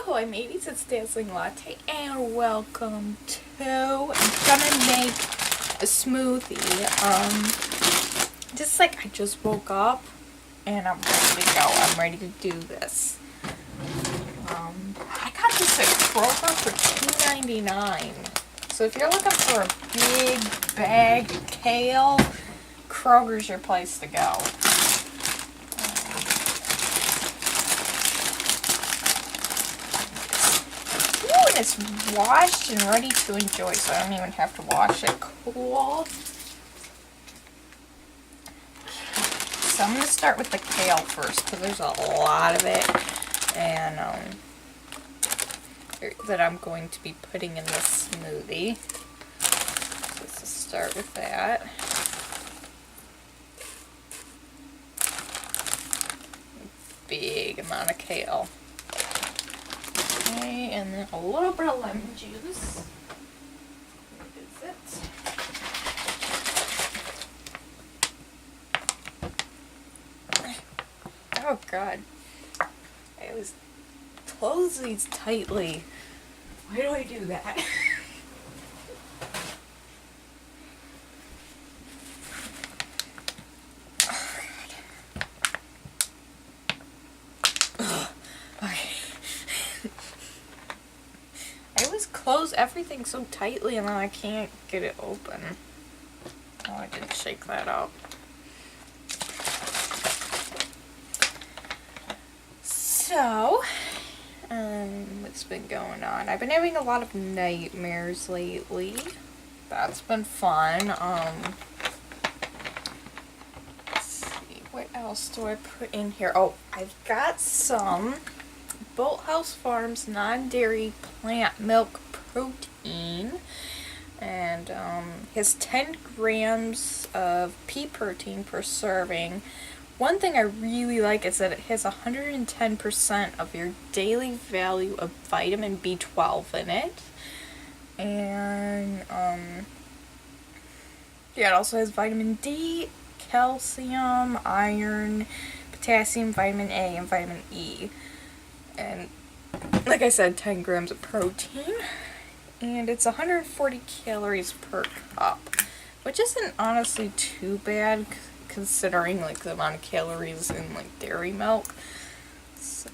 Ahoy mateys, it's Dazzlinglatte and welcome to, I'm gonna make a smoothie. Just like I just woke up and I'm ready to go. I'm ready to do this. I got this at Kroger for $2.99. So if you're looking for a big bag of kale, Kroger's your place to go. It's washed and ready to enjoy, so I don't even have to wash it. Cool. So I'm going to start with the kale first because there's a lot of it, and that I'm going to be putting in this smoothie. So let's just start with that. Big amount of kale. Okay, and then a little bit of lemon juice. What is it? Oh god. I always close these tightly. Why do I do that? Close everything so tightly and then I can't get it open. Oh, I didn't shake that up. So, what's been going on? I've been having a lot of nightmares lately. That's been fun. Let's see, what else do I put in here? Oh, I've got some Bolthouse Farms non-dairy plant milk protein, and has 10 grams of pea protein per serving. One thing I really like is that it has 110% of your daily value of vitamin B12 in it, and yeah, it also has vitamin D, calcium, iron, potassium, vitamin A, and vitamin E. And like I said, 10 grams of protein, and it's 140 calories per cup, which isn't honestly too bad considering like the amount of calories in like dairy milk. So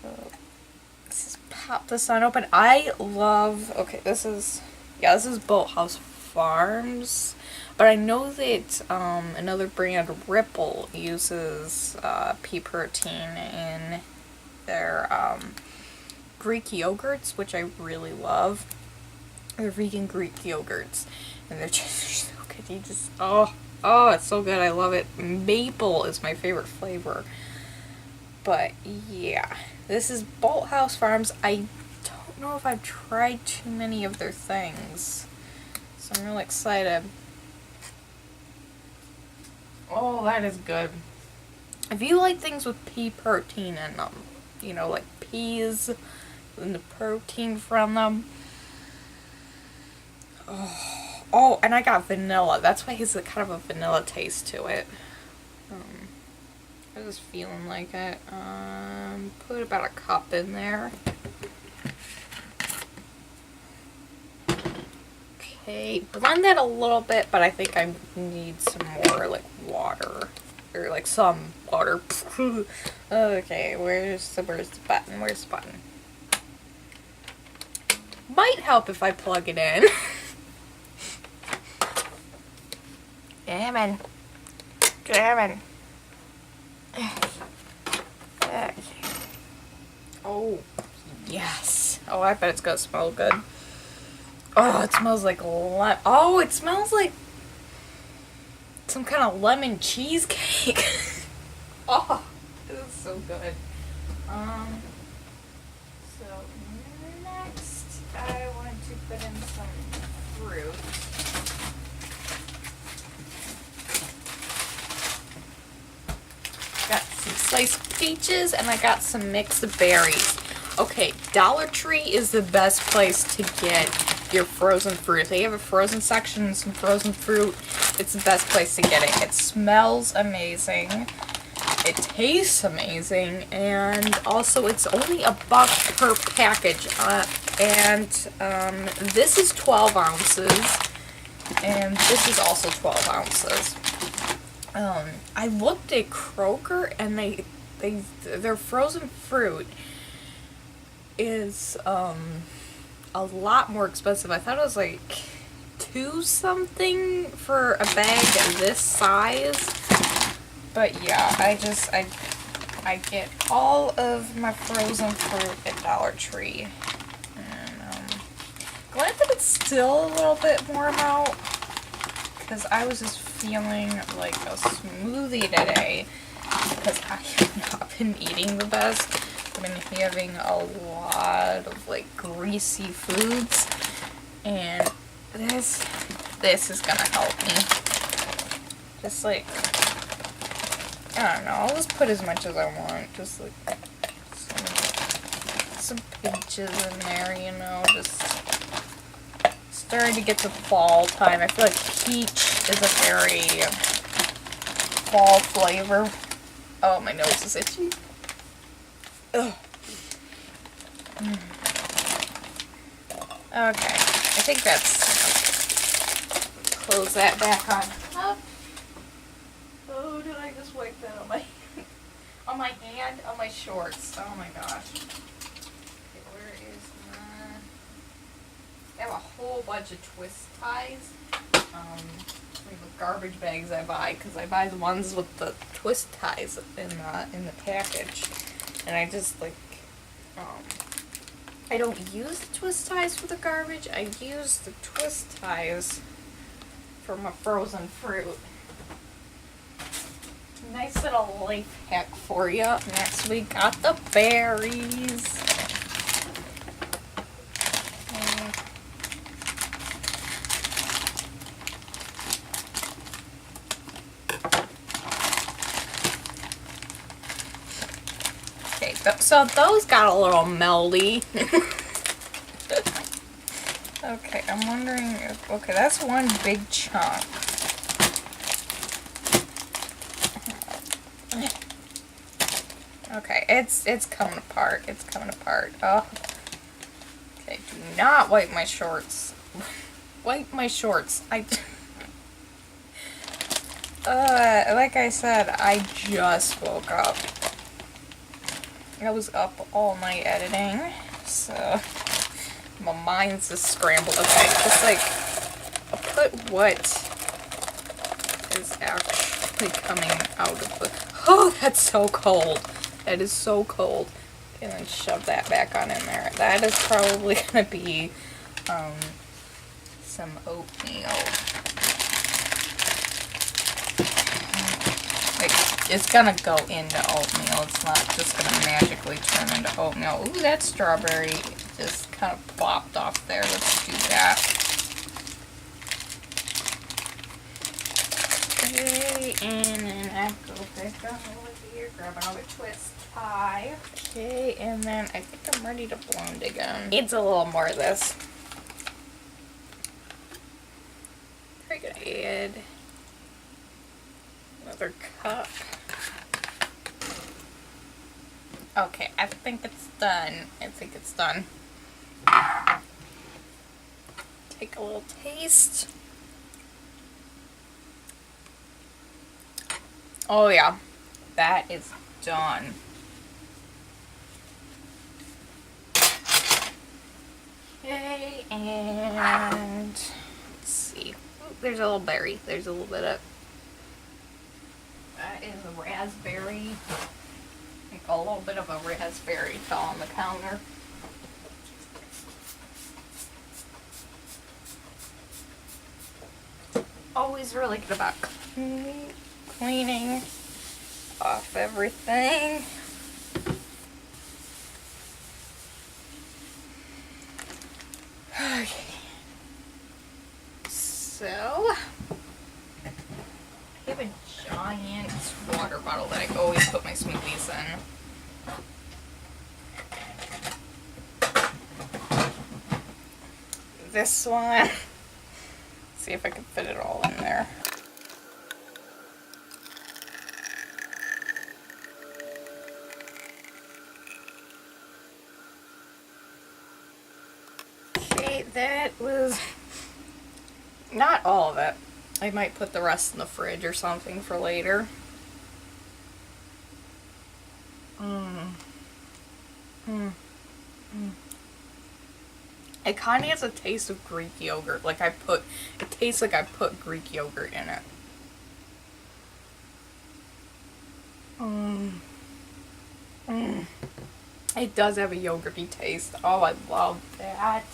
let's just pop this on open. I love, okay, this is Bolthouse Farms, but I know that another brand, Ripple, uses pea protein in their Greek yogurts, which I really love. They're vegan Greek yogurts, and they're so good. You just, oh, it's so good. I love it. Maple is my favorite flavor. But yeah, this is Bolthouse Farms. I don't know if I've tried too many of their things, so I'm really excited. Oh, that is good. If you like things with pea protein in them, you know, like peas and the protein from them. Oh, and I got vanilla. That's why it has a kind of a vanilla taste to it. I was feeling like it. Put about a cup in there. Okay, blend that a little bit, but I think I need some more like water. Or like some water. Okay, where's the button? Where's the button? Might help if I plug it in. Gammon. Okay. Oh, yes. Oh, I bet it's gonna smell good. Oh, it smells like oh, it smells like some kind of lemon cheesecake. Oh, this is so good. So next I want to put in some fruit. Got some sliced peaches and I got some mixed berries. Okay, Dollar Tree is the best place to get your frozen fruit. They have a frozen section and some frozen fruit. It's the best place to get it. It smells amazing. it tastes amazing, and also it's only $1 per package. And this is 12 ounces, and this is also 12 ounces. I looked at Kroger, and their frozen fruit is a lot more expensive. I thought it was like $2 something for a bag this size. But yeah, I get all of my frozen fruit at Dollar Tree. And glad that it's still a little bit warm out, because I was just feeling like a smoothie today, because I have not been eating the best. I've been having a lot of like greasy foods, and this is gonna help me. Just like, I don't know, I'll just put as much as I want. Just like some peaches in there, you know, just starting to get to fall time. I feel like peach is a very fall flavor. Oh, my nose is itchy. Ugh. Okay, I think that's, close that back on up. Oh, did I just wipe that on my on my hand, on my shorts? Oh my gosh. Okay, where is my? I have a whole bunch of twist ties. With garbage bags I buy, because I buy the ones with the twist ties in the package, and I just like I don't use the twist ties for the garbage. I use the twist ties for my frozen fruit. Nice little life hack for you. Next we got the berries. Okay, so those got a little melty. Okay, I'm wondering if, okay, that's one big chunk. Okay, it's coming apart. It's coming apart. Oh. Okay, do not wipe my shorts. Wipe my shorts. Like I said, I just woke up. I was up all night editing, so my mind's just scrambled. Okay, just like, I'll put what is actually coming out of the, oh, that's so cold. That is so cold. And then shove that back on in there. That is probably gonna be, some oatmeal. Like, it's gonna go into oatmeal. It's not just gonna magically turn into oatmeal. Ooh, that strawberry just kind of plopped off there. Let's do that. Okay, and then I go back on over here, grab another twist tie. Okay, and then I think I'm ready to blend again. Needs a little more of this. We're gonna add another cup. Okay, I think it's done. I think it's done. Take a little taste. Oh yeah, that is done. Okay, and let's see. Ooh, there's a little berry. There's a little bit of, that is a raspberry. Like a little bit of a raspberry fell on the counter. Always really good about cleaning off everything. Okay. So, I have a giant water bottle that I always put my smoothies in. This one. See if I can fit it all in there. that was not all of it. I might put the rest in the fridge or something for later. It kind of has a taste of Greek yogurt. Like it tastes like I put Greek yogurt in it. It does have a yogurty taste. Oh, I love that.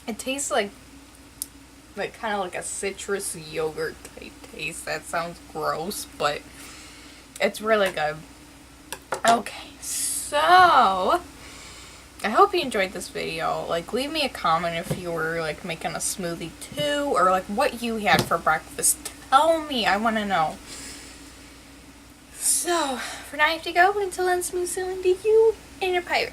It tastes like kind of like a citrus yogurt type taste. That sounds gross, but it's really good. Okay, so I hope you enjoyed this video. Like, leave me a comment if you were like making a smoothie too, or like what you had for breakfast. Tell me, I want to know. So, for now I have to go. Until then, smooth sailing to you and your pirate.